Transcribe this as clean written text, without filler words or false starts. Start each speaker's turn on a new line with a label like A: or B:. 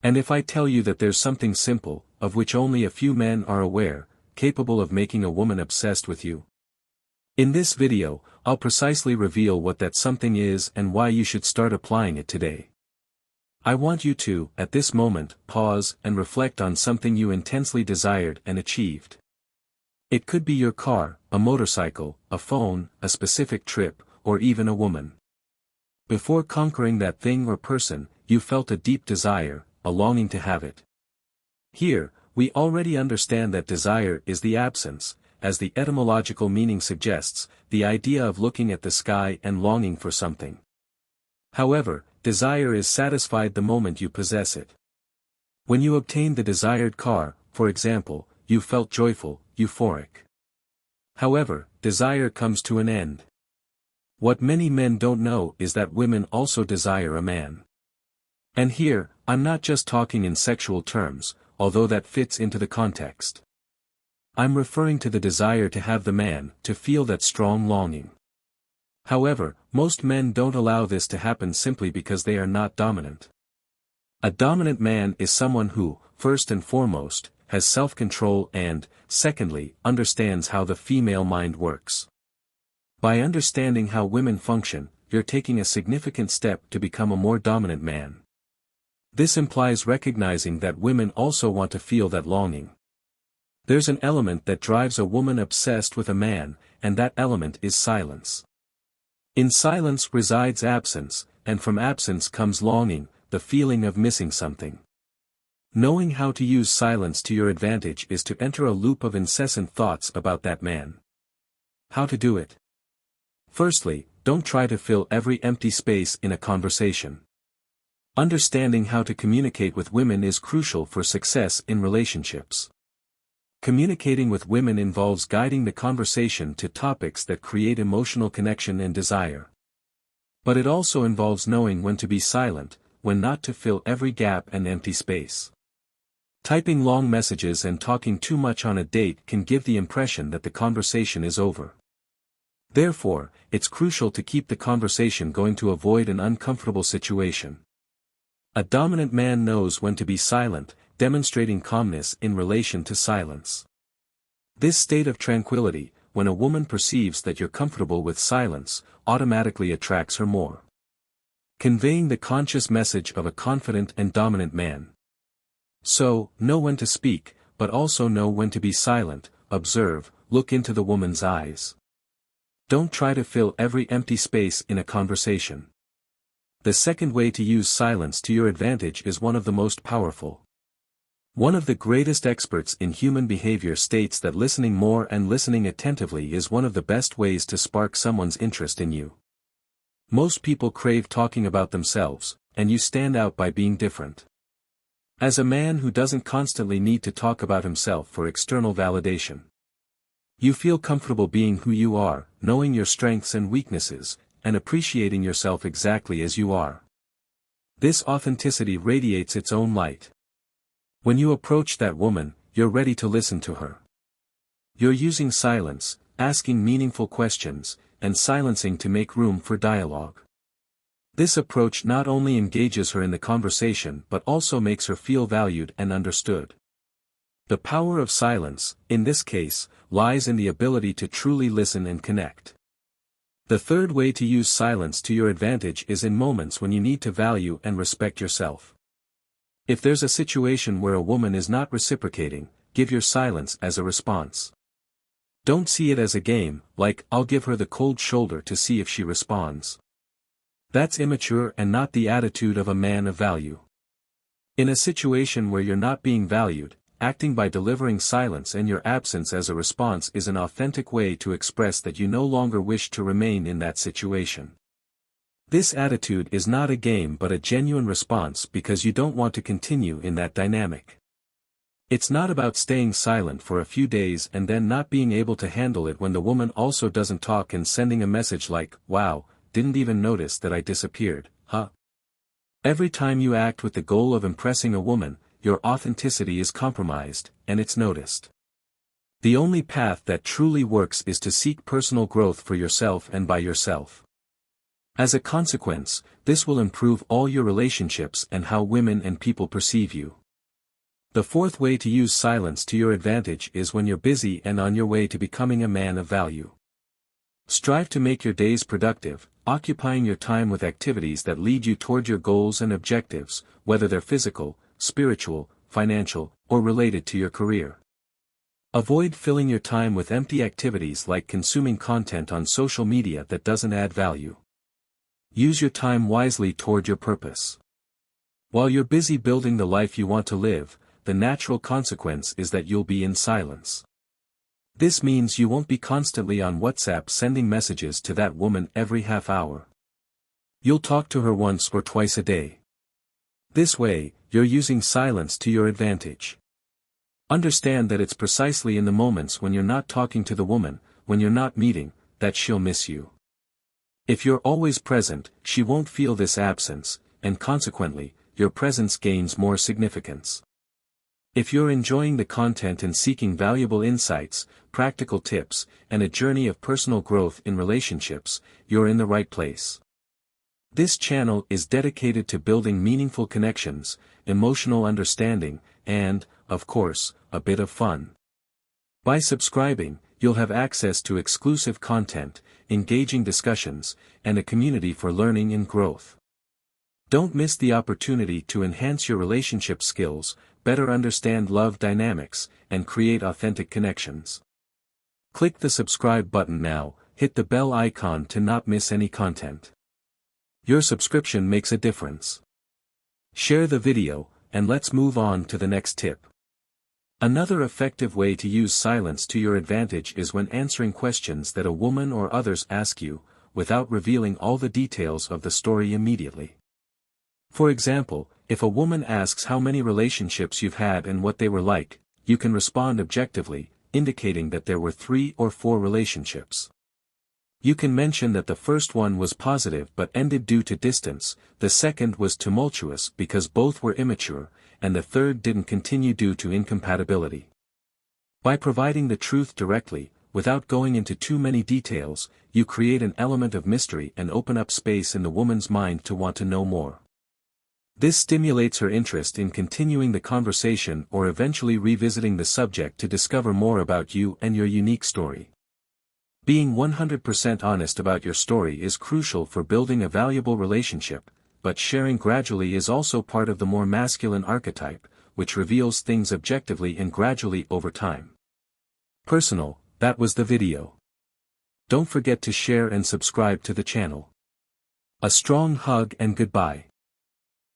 A: And if I tell you that there's something simple, of which only a few men are aware, capable of making a woman obsessed with you? In this video, I'll precisely reveal what that something is and why you should start applying it today. I want you to, at this moment, pause and reflect on something you intensely desired and achieved. It could be your car, a motorcycle, a phone, a specific trip, or even a woman. Before conquering that thing or person, you felt a deep desire, a longing to have it. Here, we already understand that desire is the absence, as the etymological meaning suggests, the idea of looking at the sky and longing for something. However, desire is satisfied the moment you possess it. When you obtain the desired car, for example, you felt joyful, euphoric. However, desire comes to an end. What many men don't know is that women also desire a man. And here, I'm not just talking in sexual terms, although that fits into the context. I'm referring to the desire to have the man, to feel that strong longing. However, most men don't allow this to happen simply because they are not dominant. A dominant man is someone who, first and foremost, has self-control and, secondly, understands how the female mind works. By understanding how women function, you're taking a significant step to become a more dominant man. This implies recognizing that women also want to feel that longing. There's an element that drives a woman obsessed with a man, and that element is silence. In silence resides absence, and from absence comes longing, the feeling of missing something. Knowing how to use silence to your advantage is to enter a loop of incessant thoughts about that man. How to do it? Firstly, don't try to fill every empty space in a conversation. Understanding how to communicate with women is crucial for success in relationships. Communicating with women involves guiding the conversation to topics that create emotional connection and desire. But it also involves knowing when to be silent, when not to fill every gap and empty space. Typing long messages and talking too much on a date can give the impression that the conversation is over. Therefore, it's crucial to keep the conversation going to avoid an uncomfortable situation. A dominant man knows when to be silent, demonstrating calmness in relation to silence. This state of tranquility, when a woman perceives that you're comfortable with silence, automatically attracts her more. Conveying the conscious message of a confident and dominant man. So, know when to speak, but also know when to be silent, observe, look into the woman's eyes. Don't try to fill every empty space in a conversation. The second way to use silence to your advantage is one of the most powerful. One of the greatest experts in human behavior states that listening more and listening attentively is one of the best ways to spark someone's interest in you. Most people crave talking about themselves, and you stand out by being different. As a man who doesn't constantly need to talk about himself for external validation. You feel comfortable being who you are, knowing your strengths and weaknesses, and appreciating yourself exactly as you are. This authenticity radiates its own light. When you approach that woman, you're ready to listen to her. You're using silence, asking meaningful questions, and silencing to make room for dialogue. This approach not only engages her in the conversation but also makes her feel valued and understood. The power of silence, in this case, lies in the ability to truly listen and connect. The third way to use silence to your advantage is in moments when you need to value and respect yourself. If there's a situation where a woman is not reciprocating, give your silence as a response. Don't see it as a game, like, I'll give her the cold shoulder to see if she responds. That's immature and not the attitude of a man of value. In a situation where you're not being valued, acting by delivering silence and your absence as a response is an authentic way to express that you no longer wish to remain in that situation. This attitude is not a game but a genuine response because you don't want to continue in that dynamic. It's not about staying silent for a few days and then not being able to handle it when the woman also doesn't talk and sending a message like, wow, didn't even notice that I disappeared, huh? Every time you act with the goal of impressing a woman, your authenticity is compromised, and it's noticed. The only path that truly works is to seek personal growth for yourself and by yourself. As a consequence, this will improve all your relationships and how women and people perceive you. The fourth way to use silence to your advantage is when you're busy and on your way to becoming a man of value. Strive to make your days productive, occupying your time with activities that lead you toward your goals and objectives, whether they're physical, spiritual, financial, or related to your career. Avoid filling your time with empty activities like consuming content on social media that doesn't add value. Use your time wisely toward your purpose. While you're busy building the life you want to live, the natural consequence is that you'll be in silence. This means you won't be constantly on WhatsApp sending messages to that woman every half hour. You'll talk to her once or twice a day. This way, you're using silence to your advantage. Understand that it's precisely in the moments when you're not talking to the woman, when you're not meeting, that she'll miss you. If you're always present, she won't feel this absence, and consequently, your presence gains more significance. If you're enjoying the content and seeking valuable insights, practical tips, and a journey of personal growth in relationships, you're in the right place. This channel is dedicated to building meaningful connections, emotional understanding, and, of course, a bit of fun. By subscribing, you'll have access to exclusive content, engaging discussions, and a community for learning and growth. Don't miss the opportunity to enhance your relationship skills, better understand love dynamics, and create authentic connections. Click the subscribe button now, hit the bell icon to not miss any content. Your subscription makes a difference. Share the video, and let's move on to the next tip. Another effective way to use silence to your advantage is when answering questions that a woman or others ask you, without revealing all the details of the story immediately. For example, if a woman asks how many relationships you've had and what they were like, you can respond objectively, indicating that there were 3 or 4 relationships. You can mention that the first one was positive but ended due to distance, the second was tumultuous because both were immature, and the third didn't continue due to incompatibility. By providing the truth directly, without going into too many details, you create an element of mystery and open up space in the woman's mind to want to know more. This stimulates her interest in continuing the conversation or eventually revisiting the subject to discover more about you and your unique story. Being 100% honest about your story is crucial for building a valuable relationship, but sharing gradually is also part of the more masculine archetype, which reveals things objectively and gradually over time. Personal, that was the video. Don't forget to share and subscribe to the channel. A strong hug and goodbye.